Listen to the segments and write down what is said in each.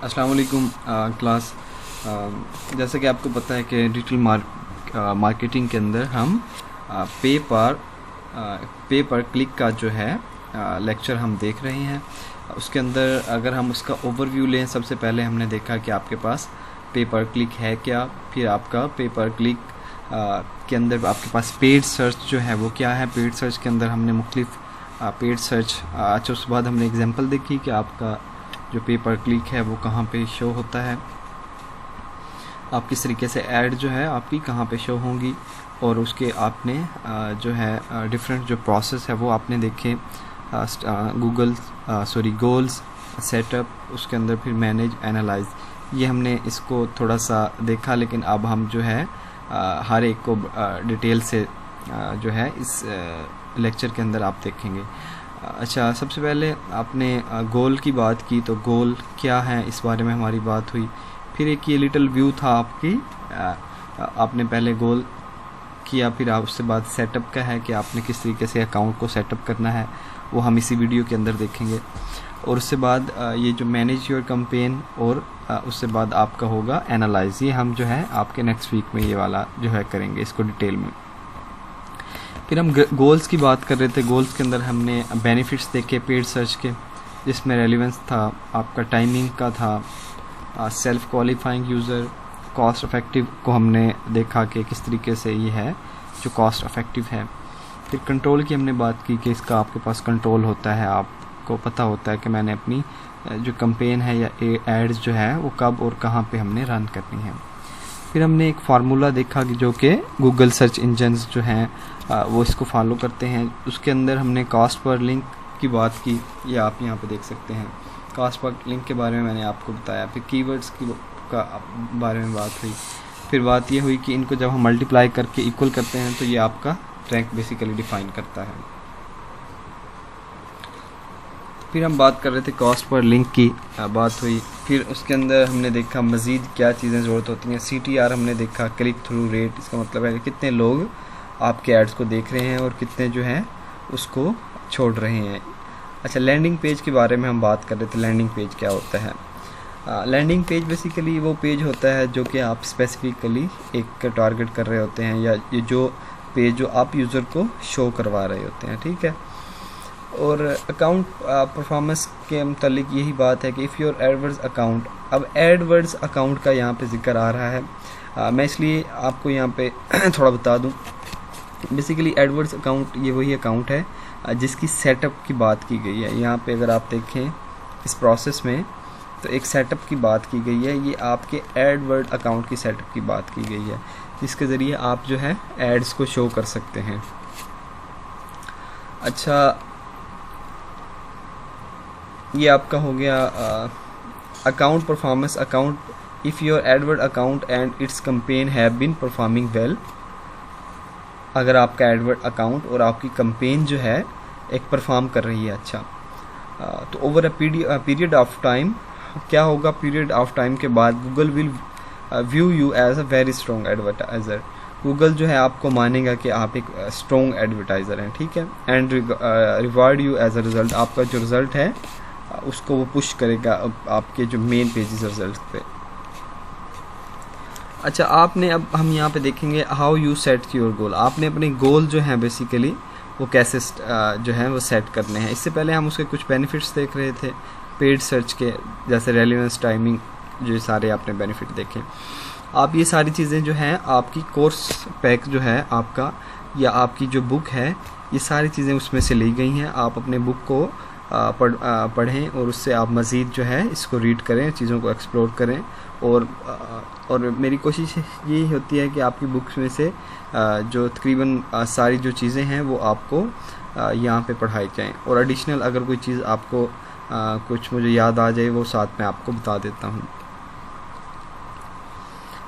अस्सलाम वालेकुम क्लास। जैसे कि आपको पता है कि डिजिटल मार्केटिंग के अंदर हम पे पर क्लिक का जो है लेक्चर हम देख रहे हैं। उसके अंदर अगर हम उसका ओवरव्यू लें, सबसे पहले हमने देखा कि आपके पास पे पर क्लिक है क्या, फिर आपका पे पर क्लिक के अंदर आपके पास पेड सर्च जो है वो क्या है। पेड सर्च के अंदर हमने मुख्तलिफ पेड सर्च, अच्छा उसके बाद हमने एग्जांपल देखी कि आपका जो पे पर क्लिक है वो कहाँ पे शो होता है, आप किस तरीके से ऐड जो है आपकी कहाँ पे शो होंगी, और उसके आपने जो है डिफरेंट जो प्रोसेस है वो आपने देखे। गोल्स, सेटअप, उसके अंदर फिर मैनेज, एनालाइज, ये हमने इसको थोड़ा सा देखा। लेकिन अब हम जो है हर एक को डिटेल से जो है इस लेक्चर के अंदर आप देखेंगे। अच्छा, सबसे पहले आपने गोल की बात की, तो गोल क्या है इस बारे में हमारी बात हुई। फिर एक ये लिटिल व्यू था आपकी, आपने पहले गोल किया, फिर आप उससे बाद सेटअप का है कि आपने किस तरीके से अकाउंट को सेटअप करना है, वो हम इसी वीडियो के अंदर देखेंगे। और उससे बाद ये जो मैनेज योर कैंपेन, और उससे बाद आपका होगा एनालाइज। ये हम जो है आपके नेक्स्ट वीक में ये वाला जो है करेंगे इसको डिटेल में। फिर हम गोल्स की बात कर रहे थे। गोल्स के अंदर हमने बेनिफिट्स देखे पेड सर्च के, जिसमें रेलेवेंस था, आपका टाइमिंग का था, self qualifying user, cost effective को हमने देखा कि किस तरीके से ये है जो कॉस्ट इफेक्टिव है। फिर कंट्रोल की हमने बात की कि इसका आपके पास कंट्रोल होता है, आपको पता होता है कि मैंने अपनी जो कैंपेन है या एड्स जो है वो कब और कहाँ पे हमने रन करनी है। फिर हमने एक फार्मूला देखा कि जो कि गूगल सर्च इंजन्स जो हैं वो इसको फॉलो करते हैं। उसके अंदर हमने कॉस्ट पर लिंक की बात की, ये आप यहाँ पे देख सकते हैं। कॉस्ट पर लिंक के बारे में मैंने आपको बताया। फिर कीवर्ड्स का बारे में बात हुई। फिर बात ये हुई कि इनको जब हम मल्टीप्लाई करके इक्वल करते हैं तो ये आपका रैंक बेसिकली डिफाइन करता है। फिर हम बात कर रहे थे कॉस्ट पर लिंक की बात हुई। फिर उसके अंदर हमने देखा मज़ीद क्या चीज़ें ज़रूरत होती हैं। CTR हमने देखा, क्लिक थ्रू रेट, इसका मतलब है कि कितने लोग आपके एड्स को देख रहे हैं और कितने जो हैं उसको छोड़ रहे हैं। अच्छा, लैंडिंग पेज के बारे में हम बात कर रहे थे। लैंडिंग पेज क्या होता है? लैंडिंग पेज बेसिकली वो पेज होता है जो कि आप स्पेसिफिकली एक टारगेट कर रहे होते हैं, या ये जो पेज जो आप यूज़र को शो करवा रहे होते हैं, ठीक है। और अकाउंट परफॉर्मेंस के मतलब यही बात है कि इफ़ योर एडवर्ड्स अकाउंट, अब एडवर्ड्स अकाउंट का यहाँ पे जिक्र आ रहा है। मैं इसलिए आपको यहाँ पे थोड़ा बता दूँ। बेसिकली एडवर्ड्स अकाउंट ये वही अकाउंट है जिसकी सेटअप की बात की गई है। यहाँ पे अगर आप देखें इस प्रोसेस में तो एक सेटअप की बात की गई है। ये आपके एडवर्ड अकाउंट की सेटअप की बात की गई है, जिसके ज़रिए आप जो है एड्स को शो कर सकते हैं। अच्छा, ये आपका हो गया account performance account. If your AdWords account and it's campaign have been performing well, अगर आपका एडवर्ड अकाउंट और आपकी कैंपेन जो है एक परफॉर्म कर रही है अच्छा, तो over a period of time क्या होगा? पीरियड ऑफ टाइम के बाद Google will view you as a very strong advertiser. Google जो है आपको मानेगा कि आप एक स्ट्रॉन्ग एडवर्टाइज़र हैं, ठीक है। And reward you as a result, आपका जो रिज़ल्ट है उसको वो पुश करेगा आपके जो मेन पेजेस रिजल्ट पे। अच्छा, आपने अब हम यहाँ पे देखेंगे how you set your goal. आपने अपने गोल जो हैं बेसिकली वो कैसे जो है वो सेट करने हैं। इससे पहले हम उसके कुछ बेनिफिट्स देख रहे थे पेड सर्च के, जैसे रेलेवेंस, टाइमिंग, जो सारे आपने बेनिफिट देखे। आप ये सारी चीज़ें जो हैं आपकी कोर्स पैक जो है आपका, या आपकी जो बुक है, ये सारी चीज़ें उसमें से ली गई हैं। आप अपने बुक को पढ़ें और उससे आप मज़ीद जो है इसको रीड करें, चीज़ों को एक्सप्लोर करें। और मेरी कोशिश यही होती है कि आपकी बुक्स में से जो तकरीबन सारी जो चीज़ें हैं वो आपको यहाँ पे पढ़ाई जाएँ। और एडिशनल अगर कोई चीज़ आपको कुछ मुझे याद आ जाए वो साथ में आपको बता देता हूँ।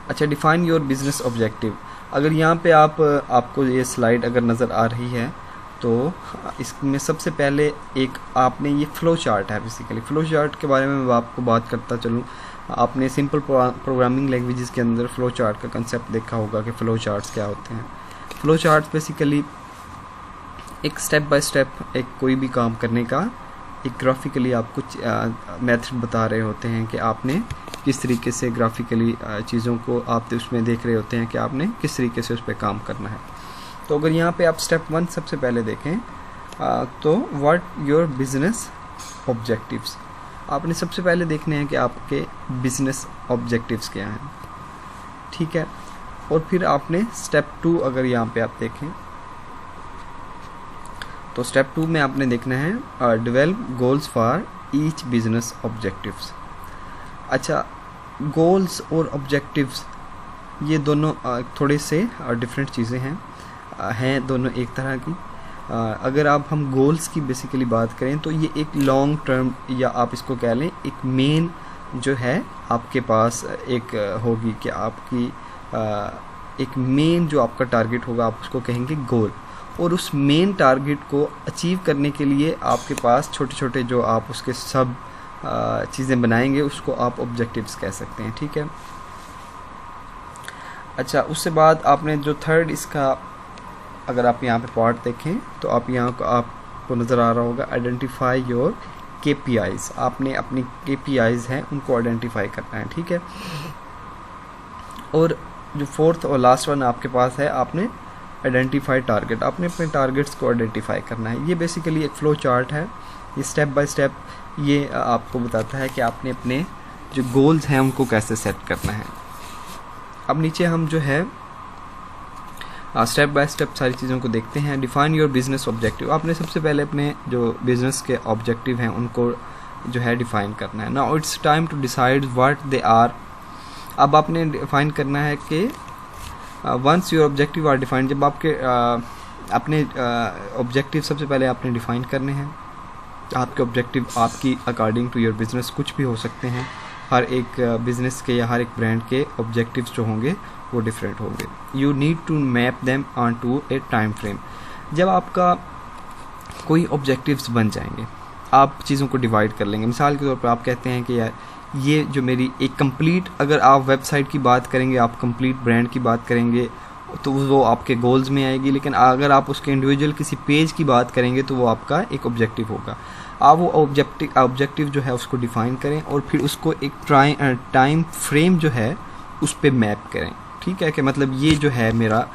अच्छा, डिफ़ाइन योर बिज़नेस ऑब्जेक्टिव। अगर यहाँ पे आपको ये स्लाइड अगर नज़र आ रही है तो इसमें सबसे पहले एक आपने ये फ़्लो चार्ट है। बेसिकली फ़्लो चार्ट के बारे में मैं आपको बात करता चलूँ। आपने सिंपल प्रोग्रामिंग लैंग्वेजेस के अंदर फ़्लो चार्ट का कंसेप्ट देखा होगा कि फ़्लो चार्ट्स क्या होते हैं। फ़्लो चार्ट बेसिकली एक स्टेप बाय स्टेप एक कोई भी काम करने का एक ग्राफिकली आपको मेथड बता रहे होते हैं कि आपने किस तरीके से ग्राफिकली चीज़ों को आप उसमें देख रहे होते हैं कि आपने किस तरीके से उस पर काम करना है। तो अगर यहाँ पे आप स्टेप 1 सबसे पहले देखें तो व्हाट योर बिजनेस ऑब्जेक्टिव्स, आपने सबसे पहले देखने हैं कि आपके बिजनेस ऑब्जेक्टिव्स क्या हैं, ठीक है। और फिर आपने स्टेप 2 अगर यहाँ पे आप देखें तो स्टेप 2 में आपने देखना है develop goals for each business objectives. अच्छा, गोल्स और ऑब्जेक्टिव्स ये दोनों थोड़े से डिफरेंट चीज़ें हैं दोनों एक तरह की। अगर हम गोल्स की बेसिकली बात करें तो ये एक लॉन्ग टर्म या आप इसको कह लें एक मेन जो है आपके पास एक होगी कि आपकी एक मेन जो आपका टारगेट होगा आप उसको कहेंगे गोल, और उस मेन टारगेट को अचीव करने के लिए आपके पास छोटे छोटे जो आप उसके सब चीज़ें बनाएंगे उसको आप ऑब्जेक्टिव्स कह सकते हैं, ठीक है। अच्छा, उससे बाद आपने जो थर्ड इसका अगर आप यहाँ पे पार्ट देखें तो आप यहाँ को आपको नज़र आ रहा होगा आइडेंटिफाई योर KPIs। आपने अपनी KPIs हैं उनको आइडेंटिफाई करना है, ठीक है। और जो फोर्थ और लास्ट वन आपके पास है आपने आइडेंटिफाई टारगेट, आपने अपने टारगेट्स को आइडेंटिफाई करना है। ये बेसिकली एक फ्लो चार्ट है, ये स्टेप बाय स्टेप ये आपको बताता है कि आपने अपने जो गोल्स हैं उनको कैसे सेट करना है। अब नीचे हम जो है स्टेप बाय स्टेप सारी चीज़ों को देखते हैं। डिफाइन योर बिजनेस ऑब्जेक्टिव, आपने सबसे पहले अपने जो बिजनेस के ऑब्जेक्टिव हैं उनको जो है डिफाइन करना है। Now it's time to decide what they are. अब आपने डिफाइन करना है कि once your objective are defined, जब आपके अपने ऑब्जेक्टिव सबसे पहले आपने डिफाइन करने हैं। आपके ऑब्जेक्टिव आपकी अकॉर्डिंग टू योर बिजनेस कुछ भी हो सकते हैं, हर एक बिजनेस के या हर एक ब्रांड के ऑब्जेक्टिव्स जो होंगे वो डिफरेंट होंगे। You need to map them on to a time frame. जब आपका कोई ऑब्जेक्टिव्स बन जाएंगे आप चीज़ों को डिवाइड कर लेंगे। मिसाल के तौर पर आप कहते हैं कि यार ये जो मेरी एक कंप्लीट, अगर आप वेबसाइट की बात करेंगे, आप कंप्लीट ब्रांड की बात करेंगे तो वो आपके गोल्स में आएगी, लेकिन अगर आप उसके इंडिविजुअल किसी पेज की बात करेंगे तो वो आपका एक ऑब्जेक्टिव होगा। आप वो ऑब्जेक्टिव जो है उसको डिफाइन करें और फिर उसको एक टाइम फ्रेम जो है उस पर मैप करें, ठीक है। कि मतलब ये जो है मेरा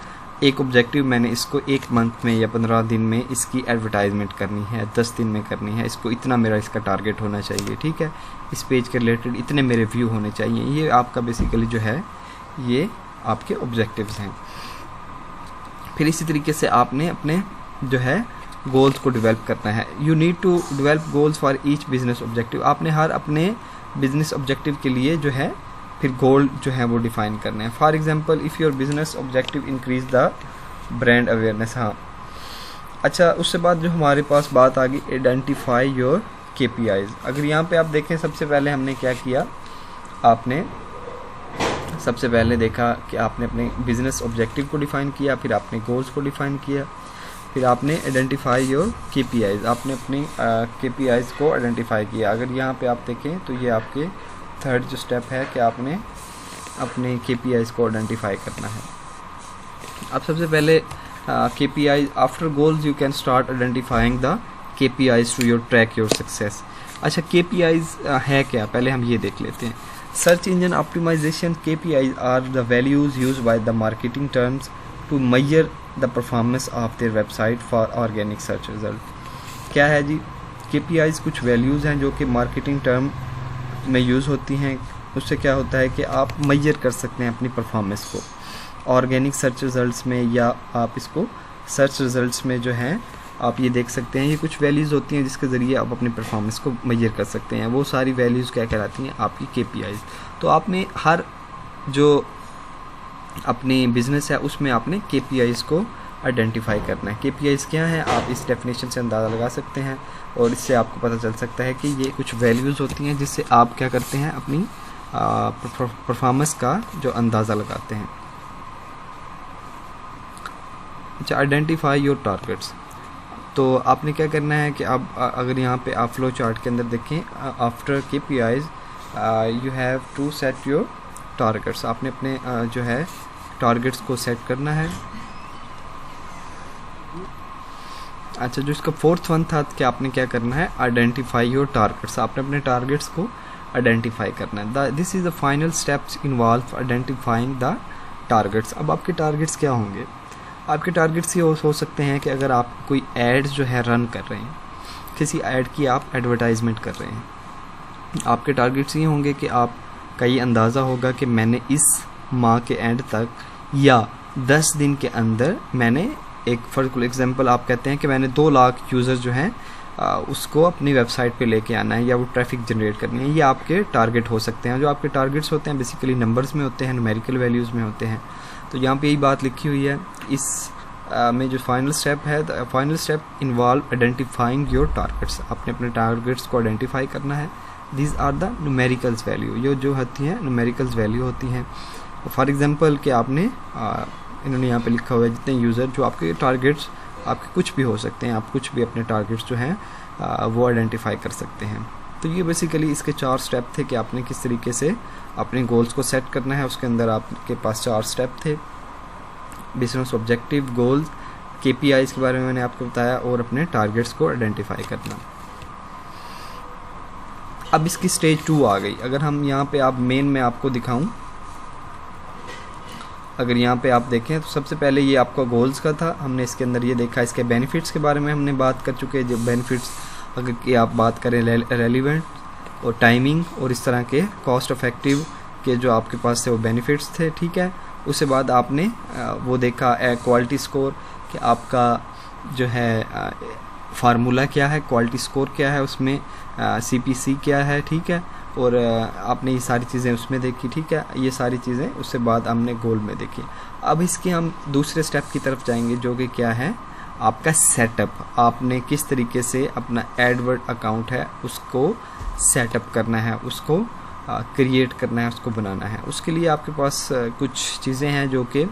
एक ऑब्जेक्टिव, मैंने इसको 1 मंथ में या 15 दिन में इसकी एडवर्टाइजमेंट करनी है, 10 दिन में करनी है, इसको इतना मेरा इसका टारगेट होना चाहिए, ठीक है। इस पेज के रिलेटेड इतने मेरे व्यू होने चाहिए। ये आपका बेसिकली जो है ये आपके ऑब्जेक्टिव्स हैं। फिर इसी तरीके से आपने अपने जो है गोल्स को डेवलप करना है। You need to develop goals for each business objective. आपने हर अपने बिजनेस ऑब्जेक्टिव के लिए जो है फिर गोल जो है वो डिफाइन करने हैं। For example if your business objective increase the brand awareness. हाँ, अच्छा, उससे बाद जो हमारे पास बात आ गई आइडेंटिफाई योर KPIs। अगर यहाँ पे आप देखें सबसे पहले हमने क्या किया, आपने सबसे पहले देखा कि आपने अपने बिजनेस ऑब्जेक्टिव को डिफाइन किया, फिर आपने गोल्स को डिफाइन किया, फिर आपने आइडेंटिफाई योर KPIs, आपने अपनी KPIs को आइडेंटिफाई किया। अगर यहाँ पे आप देखें तो ये आपके थर्ड जो स्टेप है कि आपने अपने KPIs को आइडेंटिफाई करना है। अब सबसे पहले KPIs after goals you can start identifying the KPIs to your track your success. अच्छा, KPIs है क्या, पहले हम ये देख लेते हैं। Search engine optimisation KPIs are the values used by the marketing terms to measure the performance of their website for organic search result. क्या है जी, KPIs कुछ वैल्यूज़ हैं जो कि मार्केटिंग टर्म में यूज़ होती हैं। उससे क्या होता है कि आप मेजर कर सकते हैं अपनी परफॉर्मेंस को ऑर्गेनिक सर्च रिजल्ट्स में, या आप इसको सर्च रिजल्ट्स में जो है आप ये देख सकते हैं। ये कुछ वैल्यूज़ होती हैं जिसके ज़रिए आप अपनी परफॉर्मेंस को मेजर कर सकते हैं। वो सारी वैल्यूज़ क्या कहलाती हैं, आपकी KPIs। तो आपने हर जो अपनी बिजनेस है उसमें आपने KPIs को आइडेंटिफाई करना है। KPIs क्या है, आप इस डेफिनेशन से अंदाज़ा लगा सकते हैं और इससे आपको पता चल सकता है कि ये कुछ वैल्यूज़ होती हैं जिससे आप क्या करते हैं, अपनी परफॉर्मेंस का जो अंदाज़ा लगाते हैं। अच्छा, आइडेंटिफाई योर टारगेट्स। तो आपने क्या करना है कि आप अगर यहाँ पे आप फ्लो चार्ट के अंदर देखें, after KPIs you have to set your targets. आपने अपने जो है टारगेट्स को सेट करना है। अच्छा, जो इसका फोर्थ वन था कि आपने क्या करना है, आइडेंटिफाई योर टारगेट्स। आपने अपने टारगेट्स को आइडेंटिफाई करना है। This is the final steps involve identifying the targets. अब आपके टारगेट्स क्या होंगे? आपके टारगेट्स ये हो सकते हैं कि अगर आप कोई एड्स जो है रन कर रहे हैं, किसी ऐड की आप एडवर्टाइजमेंट कर रहे हैं, आपके टारगेट्स ये होंगे कि आपका ये अंदाज़ा होगा कि मैंने इस माह के एंड तक या 10 दिन के अंदर मैंने एक फॉर एग्जांपल आप कहते हैं कि मैंने 2 लाख यूज़र जो हैं उसको अपनी वेबसाइट पे लेके आना है या वो ट्रैफिक जनरेट करनी है। ये आपके टारगेट हो सकते हैं। जो आपके टारगेट्स होते हैं बेसिकली नंबर्स में होते हैं, न्यूमेरिकल वैल्यूज़ में होते हैं। तो यहाँ पे यही बात लिखी हुई है इस में जो फाइनल स्टेप है, the final step involve identifying your targets. आपने अपने टारगेट्स को आइडेंटिफाई करना है। These are the numericals value, ये जो होती हैं न्यूमेरिकल्स वैल्यू होती हैं। फॉर एग्जांपल कि आपने इन्होंने यहाँ पे लिखा हुआ है जितने यूज़र, जो आपके टारगेट्स आपके कुछ भी हो सकते हैं, आप कुछ भी अपने टारगेट्स जो हैं वो आइडेंटिफाई कर सकते हैं। तो ये बेसिकली इसके 4 स्टेप थे कि आपने किस तरीके से अपने गोल्स को सेट करना है। उसके अंदर आपके पास 4 स्टेप थे, बिजनेस ऑब्जेक्टिव, गोल्स, KPIs के बारे में मैंने आपको बताया और अपने टारगेट्स को आइडेंटिफाई करना। अब इसकी स्टेज 2 आ गई। अगर हम यहाँ पे आप मेन में आपको दिखाऊं, अगर यहाँ पे आप देखें तो सबसे पहले ये आपका गोल्स का था, हमने इसके अंदर ये देखा। इसके बेनिफिट्स के बारे में हमने बात कर चुके हैं। जो बेनिफिट्स अगर कि आप बात करें रेलिवेंट और टाइमिंग और इस तरह के कॉस्ट इफेक्टिव के जो आपके पास थे वो बेनिफिट्स थे, ठीक है। उसके बाद आपने वो देखा क्वालिटी स्कोर कि आपका जो है फार्मूला क्या है, क्वालिटी स्कोर क्या है, उसमें CPC क्या है, ठीक है। और आपने ये सारी चीज़ें उसमें देखी, ठीक है। ये सारी चीज़ें उससे बाद हमने गोल में देखी। अब इसके हम दूसरे स्टेप की तरफ जाएंगे जो कि क्या है, आपका सेटअप। आपने किस तरीके से अपना एडवर्ड अकाउंट है उसको सेटअप करना है, उसको क्रिएट करना है, उसको बनाना है। उसके लिए आपके पास कुछ चीज़ें हैं जो कि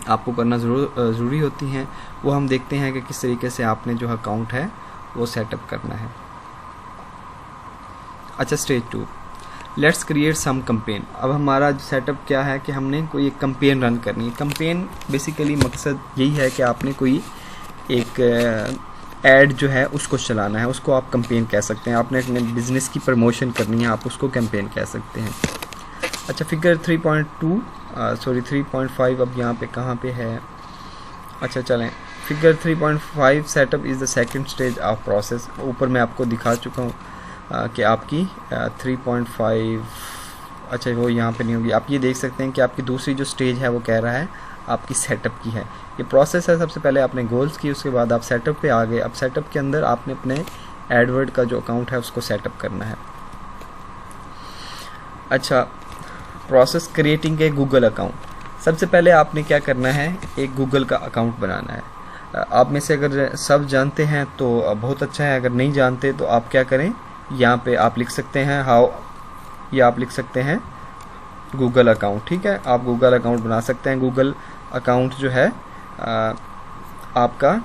आपको करना ज़रूरी होती हैं। वो हम देखते हैं कि किस तरीके से आपने जो अकाउंट है वो सेटअप करना है। अच्छा, stage 2, let's create some campaign. अब हमारा सेटअप क्या है कि हमने कोई एक कैंपेन रन करनी है। कैंपेन बेसिकली मकसद यही है कि आपने कोई एक ऐड जो है उसको चलाना है, उसको आप कैंपेन कह सकते हैं। आपने अपने बिजनेस की प्रमोशन करनी है, आप उसको कैंपेन कह सकते हैं। अच्छा, फिगर 3.5 अब यहाँ पे कहाँ पे है? अच्छा चलें, figure 3.5 setup is the second stage of process. ऊपर मैं आपको दिखा चुका हूँ कि आपकी 3.5 अच्छा वो यहाँ पे नहीं होगी। आप ये देख सकते हैं कि आपकी दूसरी जो स्टेज है वो कह रहा है आपकी सेटअप की है। ये प्रोसेस है, सबसे पहले आपने गोल्स की, उसके बाद आप सेटअप पे आ गए। अब सेटअप के अंदर आपने अपने एडवर्ड का जो अकाउंट है उसको सेटअप करना है। अच्छा, process creating a Google account. सबसे पहले आपने क्या करना है, एक गूगल का अकाउंट बनाना है। आप में से अगर सब जानते हैं तो बहुत अच्छा है, अगर नहीं जानते तो आप क्या करें, यहाँ पे आप लिख सकते हैं हाउ, या आप लिख सकते हैं गूगल अकाउंट, ठीक है। आप गूगल अकाउंट बना सकते हैं। गूगल अकाउंट जो है आपका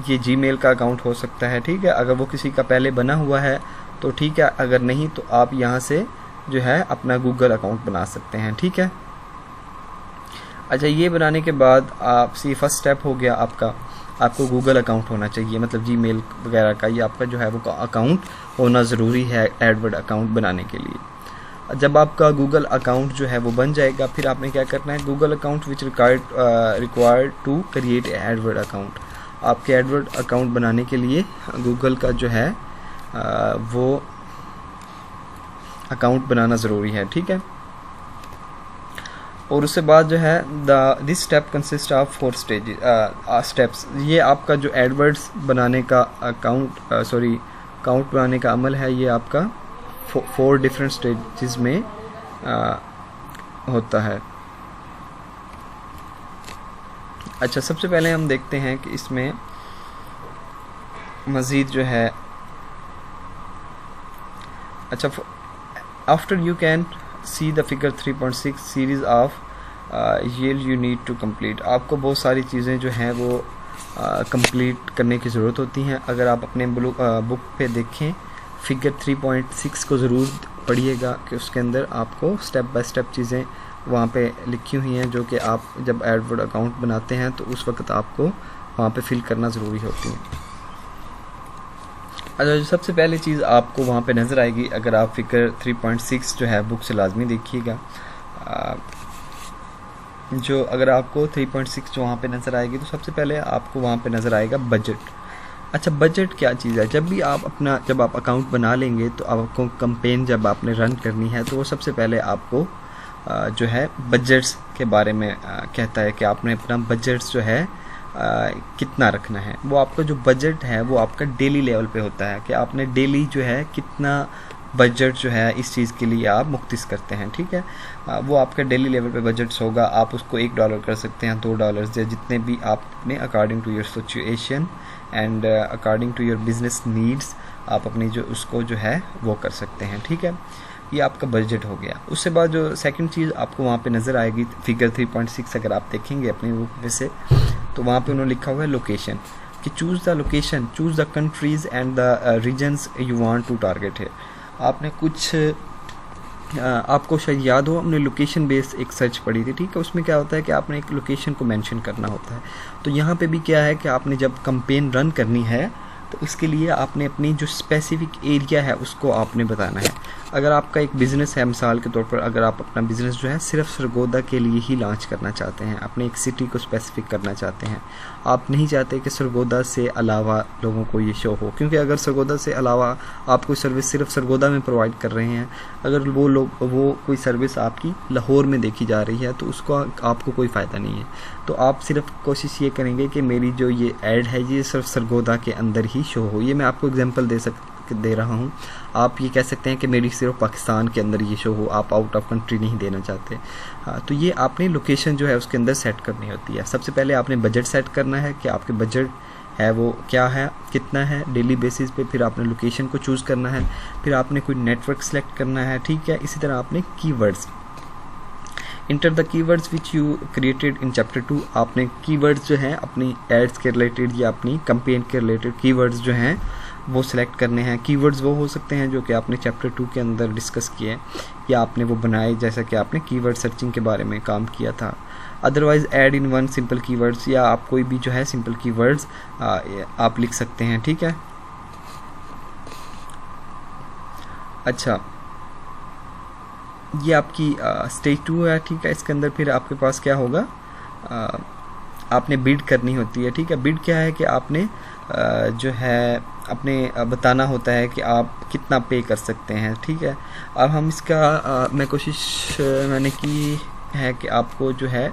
ये जीमेल का अकाउंट हो सकता है, ठीक है। अगर वो किसी का पहले बना हुआ है तो ठीक है, अगर नहीं तो आप यहाँ से जो है अपना गूगल अकाउंट बना सकते हैं, ठीक है। अच्छा, ये बनाने के बाद आपसे फर्स्ट स्टेप हो गया आपका, आपको गूगल अकाउंट होना चाहिए, मतलब जीमेल वगैरह का ये आपका जो है वो अकाउंट होना ज़रूरी है एडवर्ड अकाउंट बनाने के लिए। जब आपका गूगल अकाउंट जो है वो बन जाएगा, फिर आपने क्या करना है, Google account which required to create AdWords account. आपके एडवर्ड अकाउंट बनाने के लिए गूगल का जो है वो अकाउंट बनाना ज़रूरी है, ठीक है। और उसके बाद जो है this step consist of 4 steps. ये आपका जो एडवर्ड्स बनाने का अकाउंट बनाने का अमल है, ये आपका 4 डिफरेंट स्टेजेस में होता है। अच्छा, सबसे पहले हम देखते हैं कि इसमें मज़ीद जो है, अच्छा, after you can see the figure 3.6 series of yell you need to complete. आपको बहुत सारी चीज़ें जो हैं वो कंप्लीट करने की ज़रूरत होती हैं। अगर आप अपने बुक पे देखें फिगर 3.6 को ज़रूर पढ़िएगा कि उसके अंदर आपको स्टेप बाय स्टेप चीज़ें वहाँ पे लिखी हुई हैं जो कि आप जब एडवर्ड अकाउंट बनाते हैं तो उस वक्त आपको वहाँ पे फिल करना ज़रूरी होती हैं। अच्छा, जो सबसे पहले चीज़ आपको वहाँ पे नज़र आएगी, अगर आप फिगर 3.6 जो है बुक से लाजमी देखिएगा, जो अगर आपको 3.6 जो वहाँ पे नज़र आएगी, तो सबसे पहले आपको वहाँ पे नज़र आएगा बजट। अच्छा, बजट क्या चीज़ है? जब भी आप जब आप अकाउंट बना लेंगे तो आपको कैंपेन जब आपने रन करनी है तो वो सबसे पहले आपको जो है बजट्स के बारे में कहता है कि आपने अपना बजट्स जो है कितना रखना है। वो आपका जो बजट है वो आपका डेली लेवल पे होता है कि आपने डेली जो है कितना बजट जो है इस चीज़ के लिए आप मुख्तिस करते हैं, ठीक है। वो आपका डेली लेवल पे बजट्स होगा। आप उसको $1 कर सकते हैं, $2 या जितने भी आपने according to your situation and according to your business needs आप अपनी जो उसको जो है वो कर सकते हैं, ठीक है। ये आपका बजट हो गया। उससे बाद जो सेकंड चीज़ आपको वहाँ पे नज़र आएगी फिगर 3.6 अगर आप देखेंगे अपनी बुक में से, तो वहाँ पे उन्होंने लिखा हुआ है लोकेशन, कि choose the location, choose the countries and the regions you want to target है। आपने कुछ आपको शायद याद हो, हमने लोकेशन बेस्ड एक सर्च पढ़ी थी, ठीक है। उसमें क्या होता है कि आपने एक लोकेशन को मेंशन करना होता है। तो यहाँ पे भी क्या है कि आपने जब कैंपेन रन करनी है तो उसके लिए आपने अपनी जो स्पेसिफिक एरिया है उसको आपने बताना है। अगर आपका एक बिज़नेस है, मिसाल के तौर पर अगर आप अपना बिज़नेस जो है सिर्फ सरगोदा के लिए ही लॉन्च करना चाहते हैं, अपने एक सिटी को स्पेसिफिक करना चाहते हैं, आप नहीं चाहते कि सरगोदा से अलावा लोगों को ये शो हो, क्योंकि अगर सरगोदा से अलावा आप कोई सर्विस सिर्फ सरगोदा में प्रोवाइड कर रहे हैं, अगर वो कोई सर्विस आपकी लाहौर में देखी जा रही है तो उसको आपको कोई फ़ायदा नहीं है। तो आप सिर्फ कोशिश ये करेंगे कि मेरी जो ये ऐड है ये सिर्फ सरगोदा के अंदर ही शो हो। ये मैं आपको एग्जांपल दे रहा हूँ। आप ये कह सकते हैं कि मेरी सिर्फ पाकिस्तान के अंदर ये शो हो, आप आउट ऑफ कंट्री नहीं देना चाहते। हाँ, तो ये आपने लोकेशन जो है उसके अंदर सेट करनी होती है। सबसे पहले आपने बजट सेट करना है कि आपके बजट है वो क्या है, कितना है डेली बेसिस पे। फिर आपने लोकेशन को चूज़ करना है, फिर आपने कोई नेटवर्क सेलेक्ट करना है, ठीक है। इसी तरह आपने keywords, enter the keywords which you created in chapter 2। आपने कीवर्ड्स जो हैं अपनी एड्स के रिलेटेड या अपनी कैंपेन के रिलेटेड कीवर्ड्स जो हैं वो सिलेक्ट करने हैं। कीवर्ड्स वो हो सकते हैं जो कि आपने चैप्टर 2 के अंदर डिस्कस किए या आपने वो बनाए, जैसा कि आपने कीवर्ड सर्चिंग के बारे में काम किया था। Otherwise add in one simple keywords, या आप कोई भी जो है सिंपल कीवर्ड्स आप लिख सकते हैं, ठीक है। अच्छा, ये आपकी स्टेज 2 है, ठीक है। इसके अंदर फिर आपके पास क्या होगा, आपने बिड करनी होती है, ठीक है। बिड क्या है कि आपने जो है अपने बताना होता है कि आप कितना पे कर सकते हैं, ठीक है। अब हम इसका मैं कोशिश मैंने की है कि आपको जो है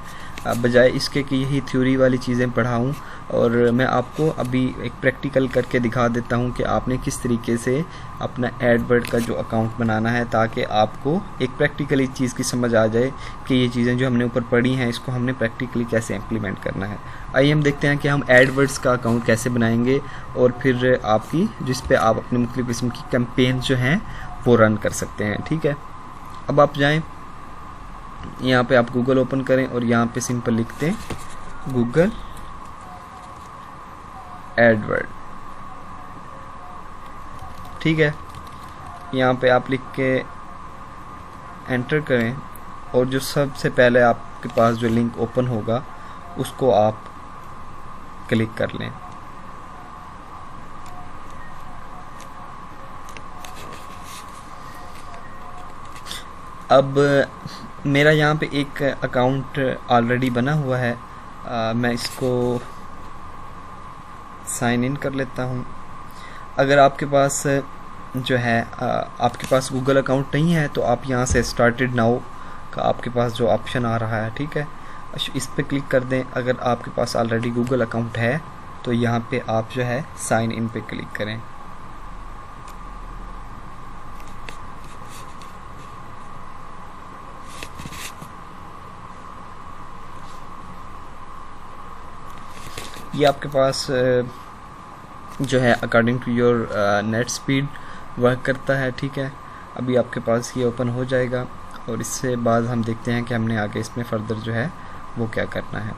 बजाय इसके कि यही थ्योरी वाली चीज़ें पढ़ाऊँ, और मैं आपको अभी एक प्रैक्टिकल करके दिखा देता हूँ कि आपने किस तरीके से अपना एडवर्ड का जो अकाउंट बनाना है, ताकि आपको एक प्रैक्टिकली चीज़ की समझ आ जाए कि ये चीज़ें जो हमने ऊपर पढ़ी हैं इसको हमने प्रैक्टिकली कैसे इम्प्लीमेंट करना है। आइए हम देखते हैं कि हम एडवर्ड्स का अकाउंट कैसे बनाएंगे, और फिर आपकी जिस पे आप अपने मुख्तलिफ किस्म की कैंपेन जो हैं वो रन कर सकते हैं, ठीक है। अब आप जाएँ, यहाँ पे आप गूगल ओपन करें और यहाँ पे सिंपल लिखते हैं गूगल एडवर्ड, ठीक है। यहाँ पे आप लिख के एंटर करें और जो सबसे पहले आपके पास जो लिंक ओपन होगा उसको आप क्लिक कर लें। अब मेरा यहाँ पे एक अकाउंट ऑलरेडी बना हुआ है, मैं इसको साइन इन कर लेता हूँ। अगर आपके पास जो है आपके पास गूगल अकाउंट नहीं है तो आप यहाँ से स्टार्टेड नाउ का आपके पास जो ऑप्शन आ रहा है, ठीक है, इस पर क्लिक कर दें। अगर आपके पास ऑलरेडी गूगल अकाउंट है तो यहाँ पे आप जो है साइन इन पे क्लिक करें। ये आपके पास जो है according to your net speed work करता है, ठीक है। अभी आपके पास ये ओपन हो जाएगा और इससे बाद हम देखते हैं कि हमने आगे इसमें फर्दर जो है वो क्या करना है।